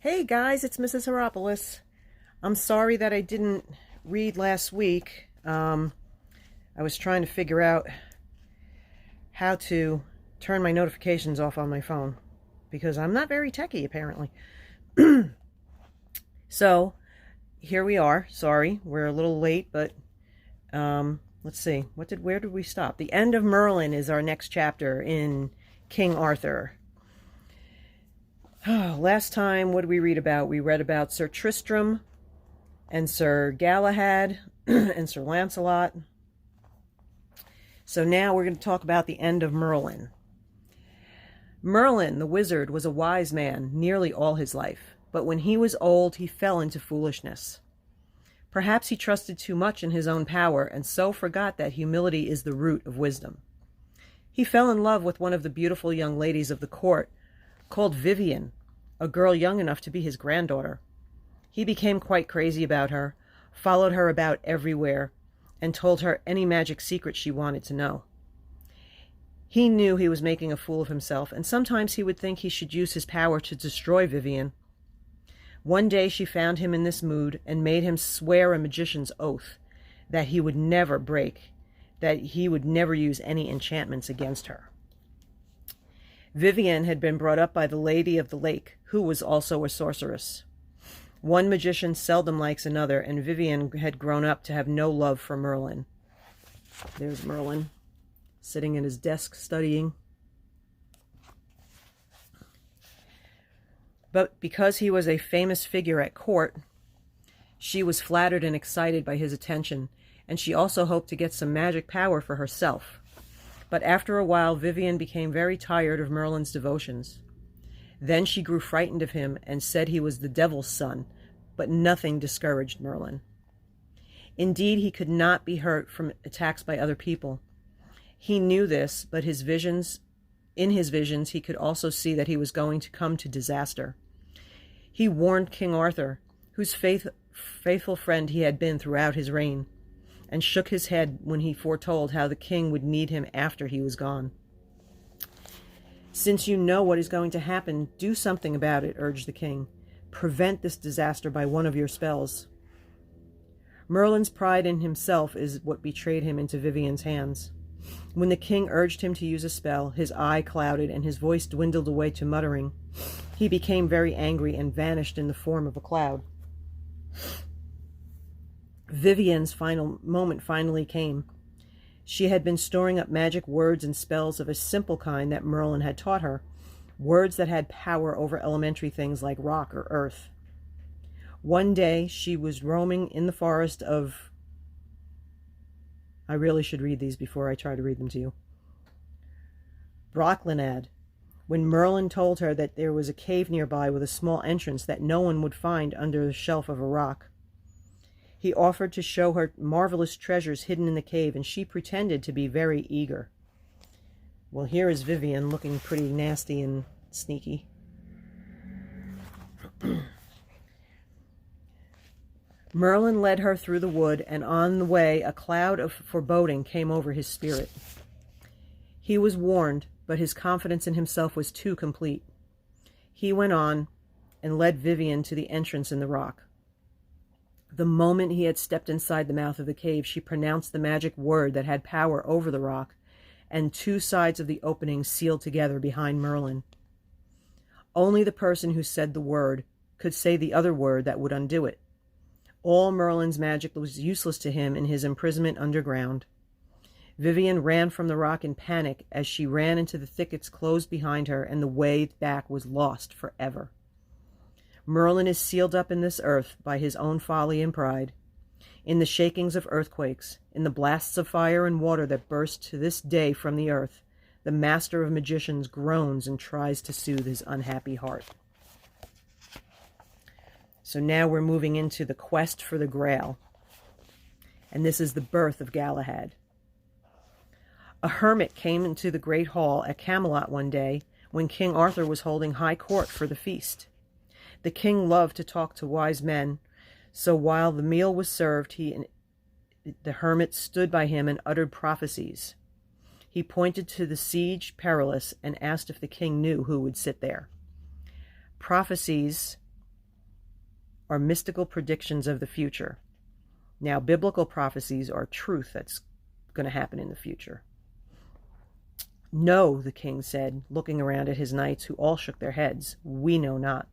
Hey guys, it's Mrs. Heropoulos. I'm sorry that I didn't read last week. I was trying to figure out how to turn my notifications off on my phone because I'm not very techy apparently. So here we are. Sorry, we're a little late, but let's see. Where did we stop? The End of Merlin is our next chapter in King Arthur. Last time, what did we read about? We read about Sir Tristram and Sir Galahad and Sir Lancelot. So now we're going to talk about the end of Merlin. Merlin, the wizard, was a wise man nearly all his life, but when he was old, he fell into foolishness. Perhaps he trusted too much in his own power and so forgot that humility is the root of wisdom. He fell in love with one of the beautiful young ladies of the court, called Vivian, a girl young enough to be his granddaughter. He became quite crazy about her, followed her about everywhere, and told her any magic secret she wanted to know. He knew he was making a fool of himself, and sometimes he would think he should use his power to destroy Vivian. One day she found him in this mood and made him swear a magician's oath that he would never break, that he would never use any enchantments against her. Vivian had been brought up by the Lady of the Lake, who was also a sorceress. One magician seldom likes another, and Vivian had grown up to have no love for Merlin. There's Merlin, sitting at his desk studying. But because he was a famous figure at court, she was flattered and excited by his attention, and she also hoped to get some magic power for herself. But after a while, Vivian became very tired of Merlin's devotions. Then she grew frightened of him and said he was the devil's son, but nothing discouraged Merlin. Indeed, he could not be hurt from attacks by other people. He knew this, but in his visions, he could also see that he was going to come to disaster. He warned King Arthur, whose faithful friend he had been throughout his reign, and shook his head when he foretold how the king would need him after he was gone. "Since you know what is going to happen, do something about it," urged the king. "Prevent this disaster by one of your spells." Merlin's pride in himself is what betrayed him into Vivian's hands. When the king urged him to use a spell, his eye clouded and his voice dwindled away to muttering. He became very angry and vanished in the form of a cloud. Vivian's final moment finally came. She had been storing up magic words and spells of a simple kind that Merlin had taught her, words that had power over elementary things like rock or earth. One day she was roaming in the forest of... I really should read these before I try to read them to you. Broclinad, when Merlin told her that there was a cave nearby with a small entrance that no one would find under the shelf of a rock. He offered to show her marvelous treasures hidden in the cave, and she pretended to be very eager. Well, here is Vivian looking pretty nasty and sneaky. Merlin led her through the wood, and on the way a cloud of foreboding came over his spirit. He was warned, but his confidence in himself was too complete. He went on and led Vivian to the entrance in the rock. The moment he had stepped inside the mouth of the cave, she pronounced the magic word that had power over the rock, and two sides of the opening sealed together behind Merlin. Only the person who said the word could say the other word that would undo it. All Merlin's magic was useless to him in his imprisonment underground. Vivian ran from the rock in panic as she ran into the thickets closed behind her, and the way back was lost forever. Merlin is sealed up in this earth by his own folly and pride, in the shakings of earthquakes, in the blasts of fire and water that burst to this day from the earth. The master of magicians groans and tries to soothe his unhappy heart. So now we're moving into the quest for the Grail, and this is the birth of Galahad. A hermit came into the great hall at Camelot one day when King Arthur was holding high court for the feast. The king loved to talk to wise men, so while the meal was served, the hermit stood by him and uttered prophecies. He pointed to the Siege Perilous and asked if the king knew who would sit there. Prophecies are mystical predictions of the future. Now, biblical prophecies are truth that's going to happen in the future. No, the king said, looking around at his knights, who all shook their heads. We know not.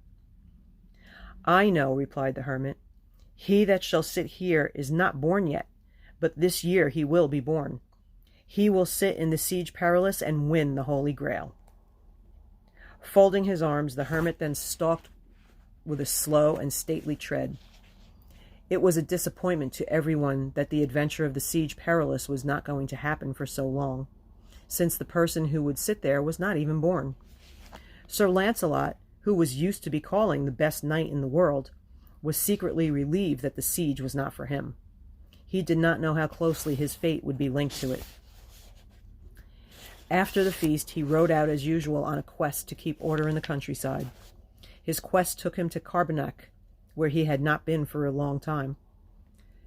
I know, replied the hermit. He that shall sit here is not born yet, but this year he will be born. He will sit in the Siege Perilous and win the Holy Grail. Folding his arms, the hermit then stalked with a slow and stately tread. It was a disappointment to everyone that the adventure of the Siege Perilous was not going to happen for so long, since the person who would sit there was not even born. Sir Lancelot, who was used to be calling the best knight in the world, was secretly relieved that the siege was not for him. He did not know how closely his fate would be linked to it. After the feast, he rode out as usual on a quest to keep order in the countryside. His quest took him to Carbonek, where he had not been for a long time.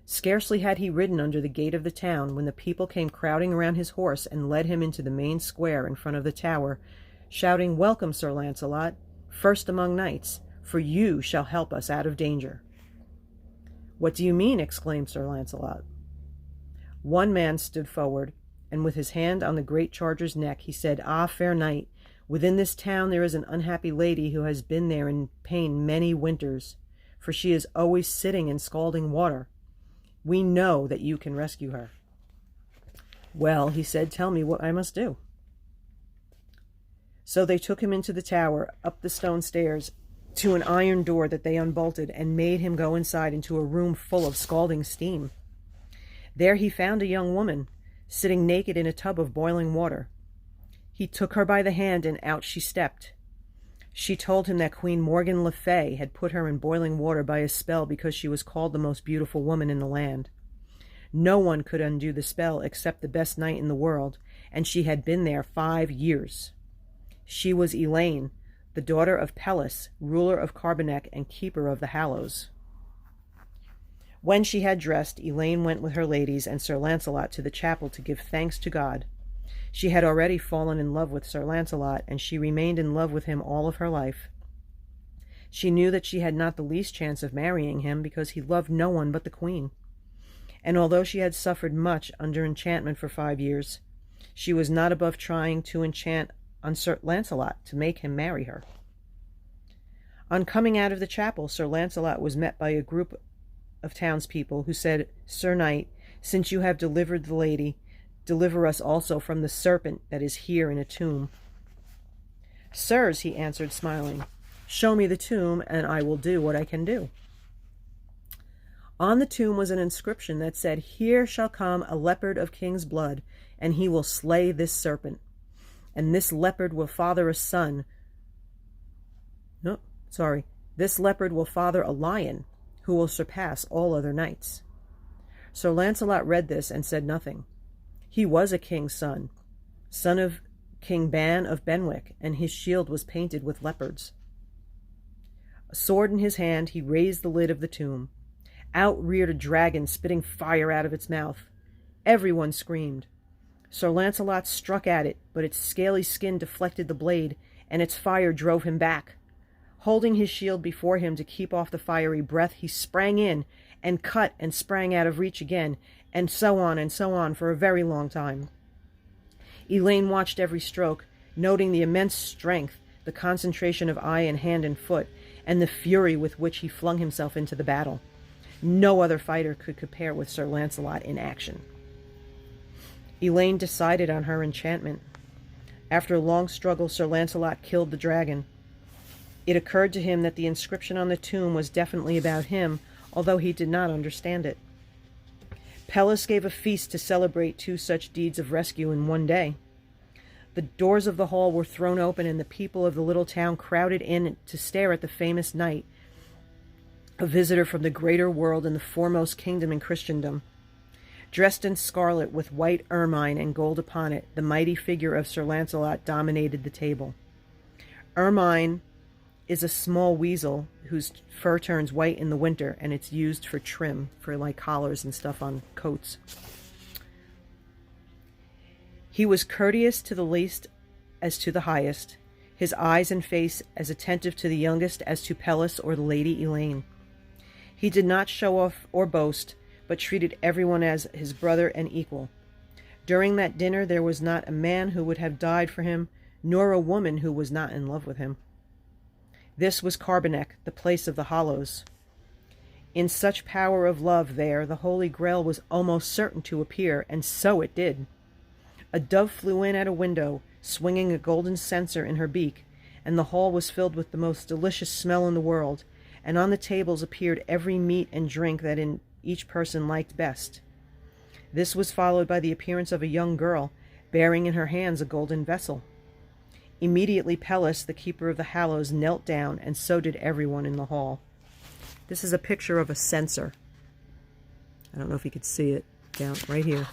Scarcely had he ridden under the gate of the town when the people came crowding around his horse and led him into the main square in front of the tower, shouting, "Welcome, Sir Lancelot, first among knights, for you shall help us out of danger." "What do you mean?" exclaimed Sir Lancelot. One man stood forward, and with his hand on the great charger's neck, he said, "Ah, fair knight, within this town there is an unhappy lady who has been there in pain many winters, for she is always sitting in scalding water. We know that you can rescue her." "Well," he said, "tell me what I must do." So they took him into the tower, up the stone stairs, to an iron door that they unbolted, and made him go inside into a room full of scalding steam. There he found a young woman, sitting naked in a tub of boiling water. He took her by the hand, and out she stepped. She told him that Queen Morgan le Fay had put her in boiling water by a spell because she was called the most beautiful woman in the land. No one could undo the spell except the best knight in the world, and she had been there 5 years. She was Elaine, the daughter of Pelles, ruler of Carbonek and keeper of the Hallows. When she had dressed, Elaine went with her ladies and Sir Lancelot to the chapel to give thanks to God. She had already fallen in love with Sir Lancelot, and she remained in love with him all of her life. She knew that she had not the least chance of marrying him because he loved no one but the queen. And although she had suffered much under enchantment for 5 years, she was not above trying to enchant on Sir Lancelot to make him marry her. On coming out of the chapel, Sir Lancelot was met by a group of townspeople who said, "Sir Knight, since you have delivered the lady, deliver us also from the serpent that is here in a tomb." "Sirs," he answered, smiling, "show me the tomb, and I will do what I can do." On the tomb was an inscription that said, "Here shall come a leopard of king's blood, and he will slay this serpent. And this leopard will father a son. This leopard will father a lion, who will surpass all other knights." Sir Lancelot read this and said nothing. He was a king's son of King Ban of Benwick, and his shield was painted with leopards. A sword in his hand, he raised the lid of the tomb. Out reared a dragon, spitting fire out of its mouth. Everyone screamed. Sir Lancelot struck at it, but its scaly skin deflected the blade, and its fire drove him back. Holding his shield before him to keep off the fiery breath, he sprang in, and cut and sprang out of reach again, and so on for a very long time. Elaine watched every stroke, noting the immense strength, the concentration of eye and hand and foot, and the fury with which he flung himself into the battle. No other fighter could compare with Sir Lancelot in action. Elaine decided on her enchantment. After a long struggle, Sir Lancelot killed the dragon. It occurred to him that the inscription on the tomb was definitely about him, although he did not understand it. Pelles gave a feast to celebrate 2 such deeds of rescue in one day. The doors of the hall were thrown open, and the people of the little town crowded in to stare at the famous knight, a visitor from the greater world and the foremost kingdom in Christendom. Dressed in scarlet with white ermine and gold upon it, the mighty figure of Sir Lancelot dominated the table. Ermine is a small weasel whose fur turns white in the winter, and it's used for trim, for like collars and stuff on coats. He was courteous to the least as to the highest, his eyes and face as attentive to the youngest as to Pelles or the Lady Elaine. He did not show off or boast, but treated everyone as his brother and equal. During that dinner there was not a man who would have died for him, nor a woman who was not in love with him. This was Carbonek, the place of the hollows. In such power of love there, the Holy Grail was almost certain to appear, and so it did. A dove flew in at a window, swinging a golden censer in her beak, and the hall was filled with the most delicious smell in the world, and on the tables appeared every meat and drink that each person liked best. This was followed by the appearance of a young girl, bearing in her hands a golden vessel. Immediately Pelles, the keeper of the Hallows, knelt down, and so did everyone in the hall. This is a picture of a censer. I don't know if you could see it down right here.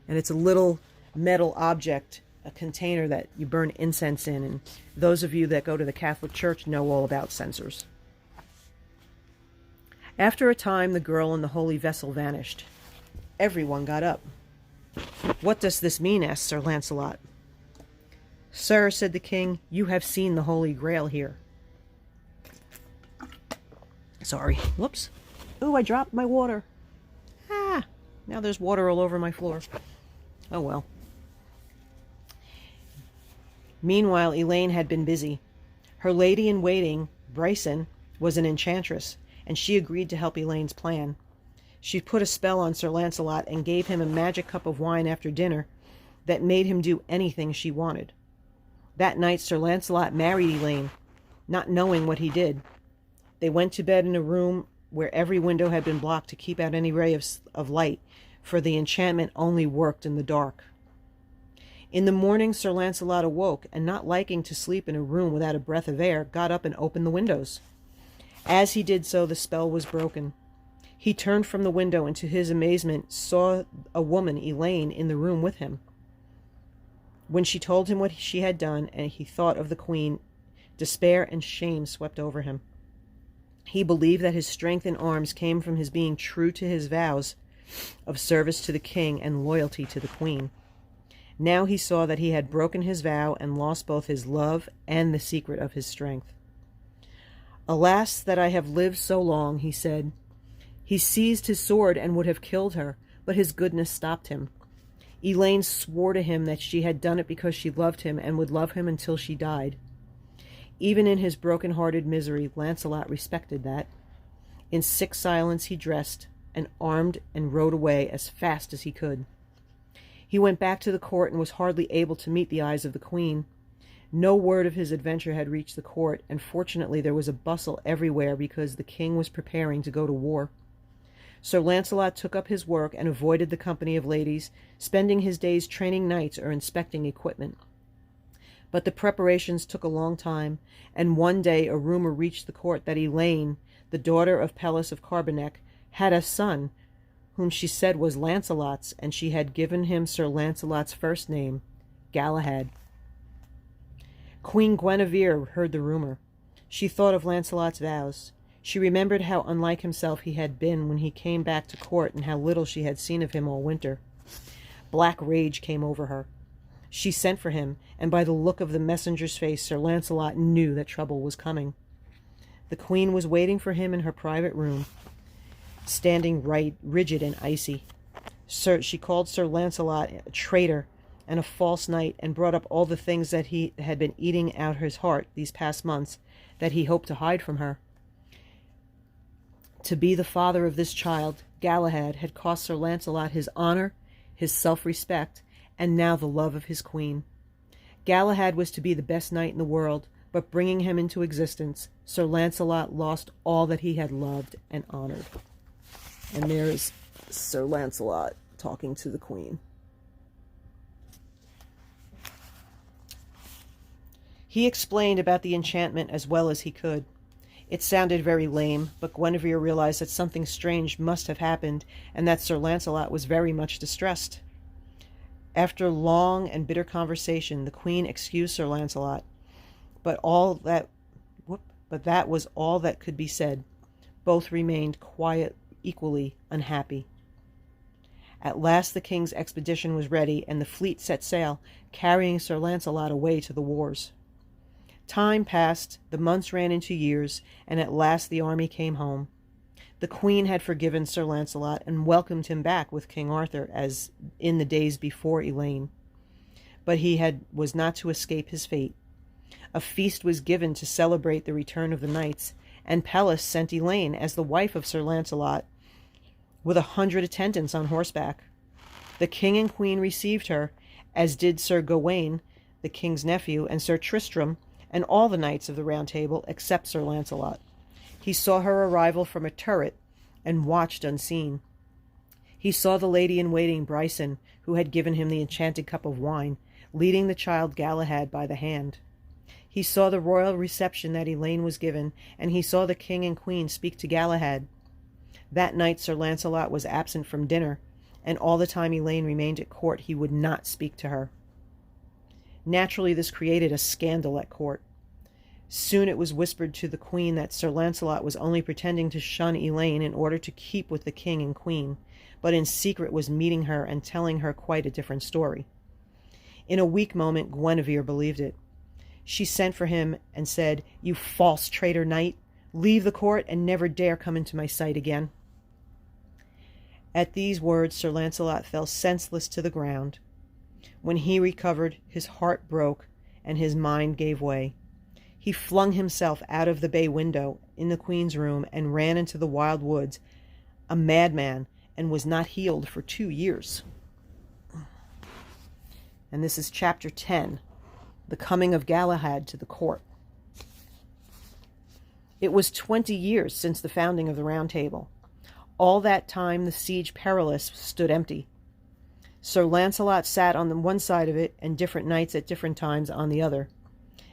And it's a little metal object, a container that you burn incense in, and those of you that go to the Catholic Church know all about censers. After a time, the girl and the holy vessel vanished. Everyone got up. "What does this mean?" asked Sir Lancelot. "Sir," said the king, "you have seen the Holy Grail here." Sorry. Whoops. Ooh, I dropped my water. Ah, now there's water all over my floor. Oh well. Meanwhile, Elaine had been busy. Her lady-in-waiting, Bryson, was an enchantress, and she agreed to help Elaine's plan. She put a spell on Sir Lancelot and gave him a magic cup of wine after dinner that made him do anything she wanted. That night Sir Lancelot married Elaine, not knowing what he did. They went to bed in a room where every window had been blocked to keep out any ray of light, for the enchantment only worked in the dark. In the morning Sir Lancelot awoke, and not liking to sleep in a room without a breath of air, got up and opened the windows. As he did so, the spell was broken. He turned from the window and to his amazement saw a woman, Elaine, in the room with him. When she told him what she had done, and he thought of the queen, despair and shame swept over him. He believed that his strength in arms came from his being true to his vows of service to the king and loyalty to the queen. Now he saw that he had broken his vow and lost both his love and the secret of his strength. "Alas, that I have lived so long," he said. He seized his sword and would have killed her, but his goodness stopped him. Elaine swore to him that she had done it because she loved him and would love him until she died. Even in his broken-hearted misery, Lancelot respected that. In sick silence he dressed, and armed and rode away as fast as he could. He went back to the court and was hardly able to meet the eyes of the queen. No word of his adventure had reached the court, and fortunately there was a bustle everywhere because the king was preparing to go to war. Sir Lancelot took up his work and avoided the company of ladies, spending his days training knights or inspecting equipment. But the preparations took a long time, and one day a rumor reached the court that Elaine, the daughter of Pelles of Carbonek, had a son, whom she said was Lancelot's, and she had given him Sir Lancelot's first name, Galahad. Queen Guinevere heard the rumor. She thought of Lancelot's vows. She remembered how unlike himself he had been when he came back to court, and how little she had seen of him all winter. Black rage came over her. She sent for him, and by the look of the messenger's face, Sir Lancelot knew that trouble was coming. The queen was waiting for him in her private room, standing rigid and icy. She called Sir Lancelot a traitor and a false knight, and brought up all the things that he had been eating out his heart these past months that he hoped to hide from her. To be the father of this child, Galahad, had cost Sir Lancelot his honor, his self-respect, and now the love of his queen. Galahad was to be the best knight in the world, but bringing him into existence, Sir Lancelot lost all that he had loved and honored. And there is Sir Lancelot talking to the queen. He explained about the enchantment as well as he could. It sounded very lame, but Guinevere realized that something strange must have happened, and that Sir Lancelot was very much distressed. After long and bitter conversation, the queen excused Sir Lancelot, but that was all that could be said. Both remained quiet, equally unhappy. At last the king's expedition was ready, and the fleet set sail, carrying Sir Lancelot away to the wars. Time passed, the months ran into years, and at last the army came home. The queen had forgiven Sir Launcelot and welcomed him back with King Arthur as in the days before Elaine. But was not to escape his fate. A feast was given to celebrate the return of the knights, and Pellis sent Elaine as the wife of Sir Launcelot with 100 attendants on horseback. The king and queen received her, as did Sir Gawain, the king's nephew, and Sir Tristram, and all the knights of the Round Table except Sir Launcelot. He saw her arrival from a turret and watched unseen. He saw the lady-in-waiting Bryson, who had given him the enchanted cup of wine, leading the child Galahad by the hand. He saw the royal reception that Elaine was given, and he saw the king and queen speak to Galahad. That night Sir Launcelot was absent from dinner, and all the time Elaine remained at court he would not speak to her. Naturally, this created a scandal at court. Soon it was whispered to the queen that Sir Launcelot was only pretending to shun Elaine in order to keep with the king and queen, but in secret was meeting her and telling her quite a different story. In a weak moment, Guinevere believed it. She sent for him and said, "You false traitor knight, leave the court and never dare come into my sight again." At these words Sir Launcelot fell senseless to the ground. When he recovered, his heart broke and his mind gave way. He flung himself out of the bay window in the queen's room and ran into the wild woods, a madman, and was not healed for 2 years. And this is chapter 10, the coming of Galahad to the court. It was 20 years since the founding of the Round Table. All that time the Siege Perilous stood empty. Sir Launcelot sat on the one side of it, and different knights at different times on the other.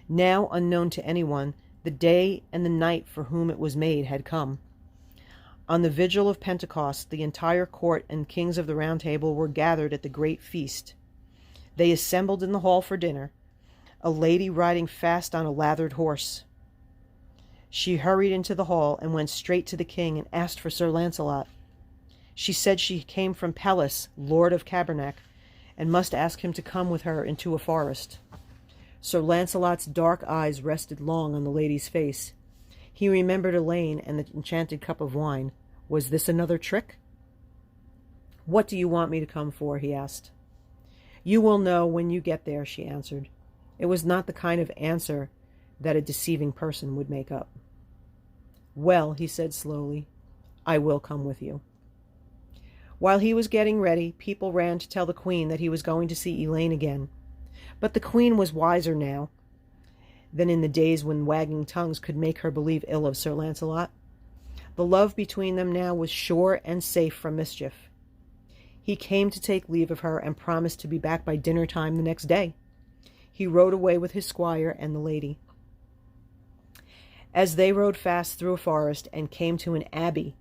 Now, unknown to anyone, the day and the night for whom it was made had come. On the vigil of Pentecost, the entire court and kings of the Round Table were gathered at the great feast. They assembled in the hall for dinner, a lady riding fast on a lathered horse. She hurried into the hall and went straight to the king and asked for Sir Launcelot. She said she came from Pellis, Lord of Cabernac, and must ask him to come with her into a forest. Sir Launcelot's dark eyes rested long on the lady's face. He remembered Elaine and the enchanted cup of wine. Was this another trick? "What do you want me to come for?" he asked. "You will know when you get there," she answered. It was not the kind of answer that a deceiving person would make up. "Well," he said slowly, "I will come with you." While he was getting ready, people ran to tell the queen that he was going to see Elaine again. But the queen was wiser now than in the days when wagging tongues could make her believe ill of Sir Launcelot. The love between them now was sure and safe from mischief. He came to take leave of her and promised to be back by dinner time the next day. He rode away with his squire and the lady. As they rode fast through a forest and came to an abbey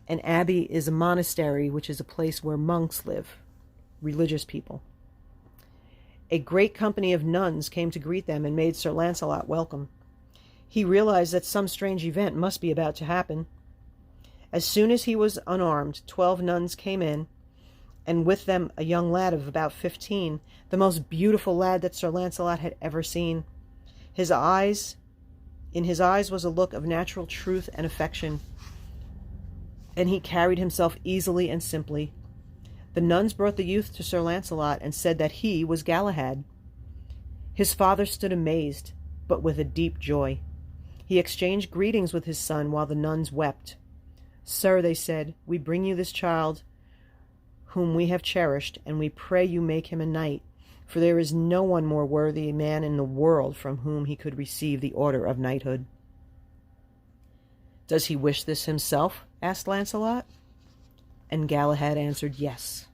is a monastery, which is a place where monks live, religious people. A great company of nuns came to greet them and made Sir Launcelot welcome. He realized that some strange event must be about to happen. As soon as he was unarmed, 12 nuns came in, and with them a young lad of about 15, the most beautiful lad that Sir Launcelot had ever seen. In his eyes was a look of natural truth and affection, and he carried himself easily and simply. The nuns brought the youth to Sir Launcelot and said that he was Galahad. His father stood amazed, but with a deep joy. He exchanged greetings with his son while the nuns wept. "Sir," they said, "we bring you this child whom we have cherished, and we pray you make him a knight, for there is no one more worthy man in the world from whom he could receive the order of knighthood." "Does he wish this himself?" asked Launcelot. And Galahad answered, "Yes."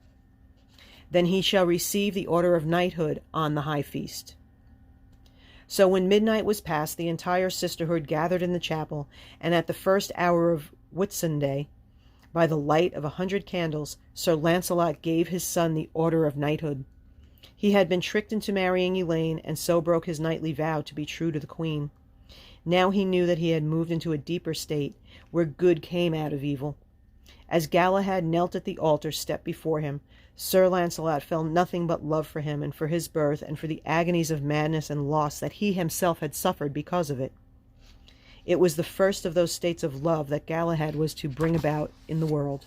"Then he shall receive the order of knighthood on the high feast." So when midnight was past, the entire sisterhood gathered in the chapel, and at the first hour of Whitsunday, by the light of 100 candles, Sir Launcelot gave his son the order of knighthood. He had been tricked into marrying Elaine, and so broke his knightly vow to be true to the queen. Now he knew that he had moved into a deeper state, where good came out of evil. As Galahad knelt at the altar step before him, Sir Launcelot felt nothing but love for him and for his birth and for the agonies of madness and loss that he himself had suffered because of it. It was the first of those states of love that Galahad was to bring about in the world.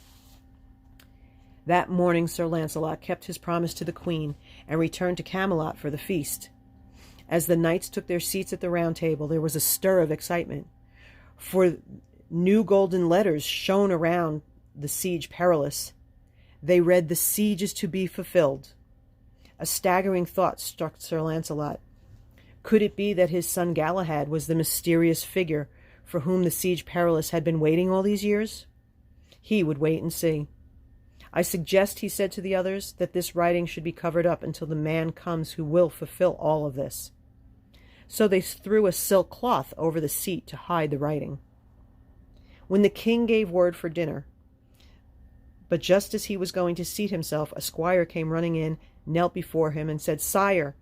That morning Sir Launcelot kept his promise to the Queen and returned to Camelot for the feast. As the knights took their seats at the round table, there was a stir of excitement, for new golden letters shone around the Siege Perilous. They read, "The siege is to be fulfilled." A staggering thought struck Sir Launcelot. Could it be that his son Galahad was the mysterious figure for whom the Siege Perilous had been waiting all these years? He would wait and see. "I suggest," he said to the others, "that this writing should be covered up until the man comes who will fulfill all of this." So they threw a silk cloth over the seat to hide the writing. When the king gave word for dinner, but just as he was going to seat himself, a squire came running in, knelt before him, and said, "Sire,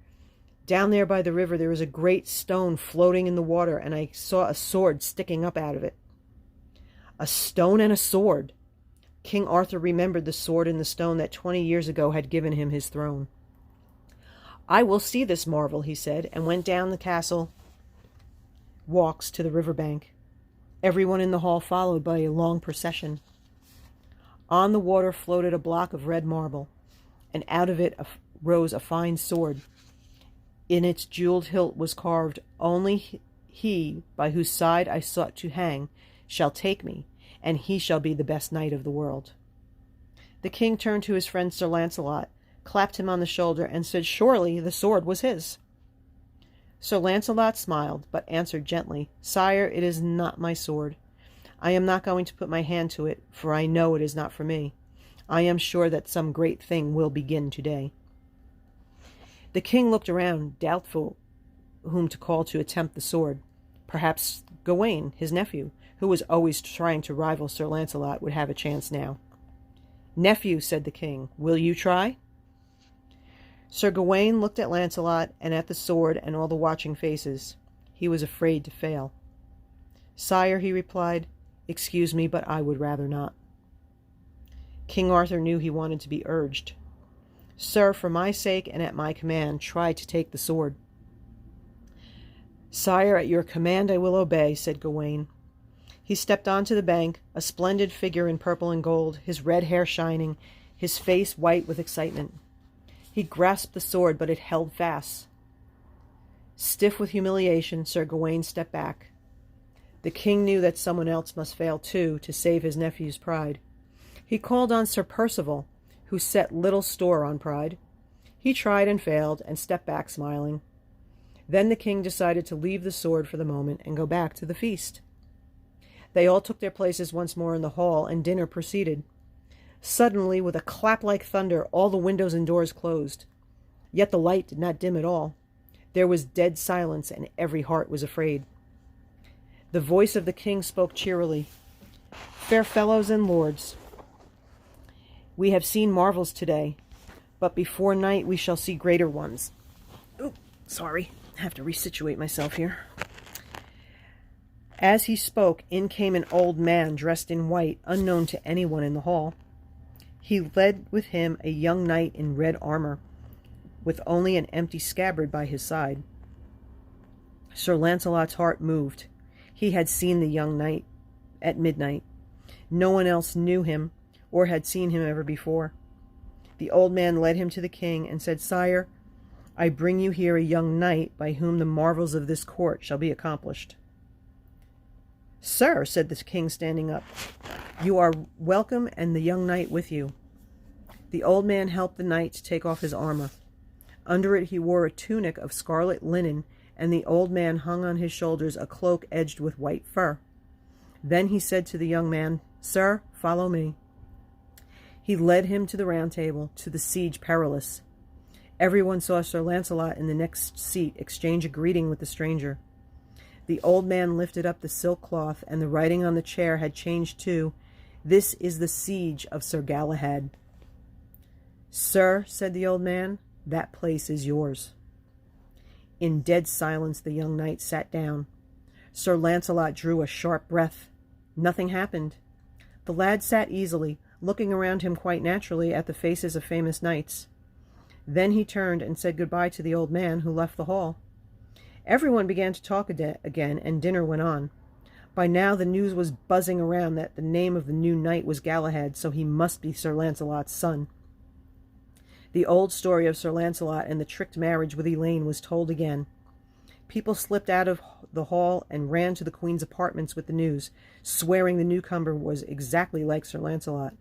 down there by the river there is a great stone floating in the water, and I saw a sword sticking up out of it." A stone and a sword! King Arthur remembered the sword and the stone that 20 years ago had given him his throne. "I will see this marvel," he said, and went down the castle walks to the river bank. Everyone in the hall followed by a long procession. On the water floated a block of red marble, and out of it rose a fine sword. In its jeweled hilt was carved, "Only he by whose side I sought to hang shall take me, and he shall be the best knight of the world." The king turned to his friend Sir Launcelot, clapped him on the shoulder, and said surely the sword was his. Sir Launcelot smiled, but answered gently, "Sire, it is not my sword. I am not going to put my hand to it, for I know it is not for me. I am sure that some great thing will begin today." The king looked around, doubtful whom to call to attempt the sword. Perhaps Gawain, his nephew, who was always trying to rival Sir Launcelot, would have a chance now. "Nephew," said the king, "will you try?" Sir Gawain looked at Launcelot and at the sword and all the watching faces. He was afraid to fail. "Sire," he replied, "excuse me, but I would rather not." King Arthur knew he wanted to be urged. "Sir, for my sake and at my command, try to take the sword." "Sire, at your command I will obey," said Gawain. He stepped onto the bank, a splendid figure in purple and gold, his red hair shining, his face white with excitement. He grasped the sword, but it held fast. Stiff with humiliation, Sir Gawain stepped back. The king knew that someone else must fail too, to save his nephew's pride. He called on Sir Percival, who set little store on pride. He tried and failed, and stepped back smiling. Then the king decided to leave the sword for the moment and go back to the feast. They all took their places once more in the hall, and dinner proceeded. Suddenly, with a clap like thunder, all the windows and doors closed. Yet the light did not dim at all. There was dead silence, and every heart was afraid. The voice of the king spoke cheerily. "Fair fellows and lords, we have seen marvels today, but before night we shall see greater ones." Sorry, I have to resituate myself here. As he spoke, in came an old man dressed in white, unknown to anyone in the hall. He led with him a young knight in red armor, with only an empty scabbard by his side. Sir Launcelot's heart moved. He had seen the young knight at midnight. No one else knew him, or had seen him ever before. The old man led him to the king and said, "Sire, I bring you here a young knight by whom the marvels of this court shall be accomplished." "Sir," said the king, standing up, "you are welcome, and the young knight with you." The old man helped the knight to take off his armor. Under it he wore a tunic of scarlet linen, and the old man hung on his shoulders a cloak edged with white fur. Then he said to the young man, "Sir, follow me." He led him to the round table, to the Siege Perilous. Everyone saw Sir Launcelot in the next seat exchange a greeting with the stranger. The old man lifted up the silk cloth, and the writing on the chair had changed too. "This is the siege of Sir Galahad." "Sir," said the old man, "that place is yours." In dead silence the young knight sat down. Sir Launcelot drew a sharp breath. Nothing happened. The lad sat easily, looking around him quite naturally at the faces of famous knights. Then he turned and said goodbye to the old man, who left the hall. Everyone began to talk again, and dinner went on. By now the news was buzzing around that the name of the new knight was Galahad, so he must be Sir Lancelot's son. The old story of Sir Lancelot and the tricked marriage with Elaine was told again. People slipped out of the hall and ran to the Queen's apartments with the news, swearing the newcomer was exactly like Sir Lancelot.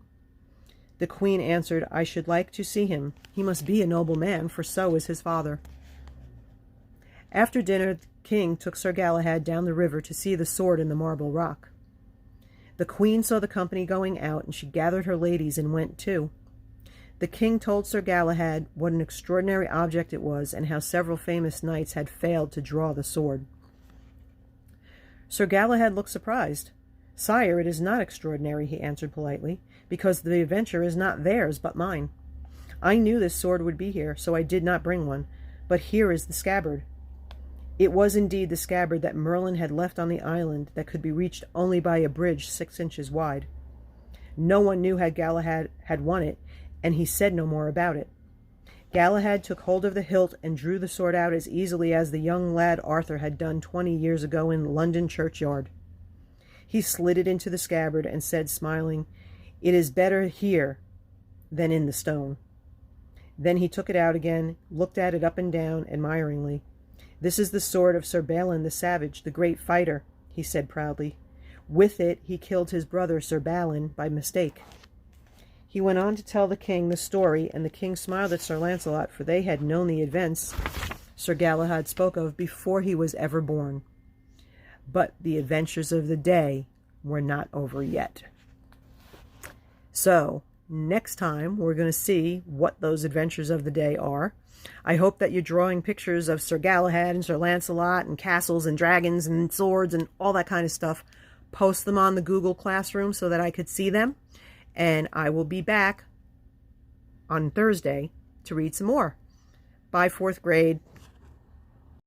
The Queen answered, "I should like to see him. He must be a noble man, for so is his father." After dinner, the king took Sir Galahad down the river to see the sword in the marble rock. The Queen saw the company going out, and she gathered her ladies and went too. The king told Sir Galahad what an extraordinary object it was, and how several famous knights had failed to draw the sword. Sir Galahad looked surprised. "Sire, it is not extraordinary," he answered politely, "because the adventure is not theirs but mine. I knew this sword would be here, so I did not bring one, but here is the scabbard." It was indeed the scabbard that Merlin had left on the island, that could be reached only by a bridge 6 inches wide. No one knew how Galahad had won it, and he said no more about it. Galahad took hold of the hilt and drew the sword out as easily as the young lad Arthur had done 20 years ago in London churchyard. He slid it into the scabbard and said, smiling, "It is better here than in the stone." Then he took it out again, looked at it up and down admiringly. "This is the sword of Sir Balin the Savage, the great fighter," he said proudly. "With it he killed his brother Sir Balin by mistake." He went on to tell the king the story, and the king smiled at Sir Lancelot, for they had known the events Sir Galahad spoke of before he was ever born. But the adventures of the day were not over yet. So, next time we're going to see what those adventures of the day are. I hope that you're drawing pictures of Sir Galahad and Sir Lancelot and castles and dragons and swords and all that kind of stuff. Post them on the Google Classroom so that I could see them. And I will be back on Thursday to read some more. Bye, 4th grade.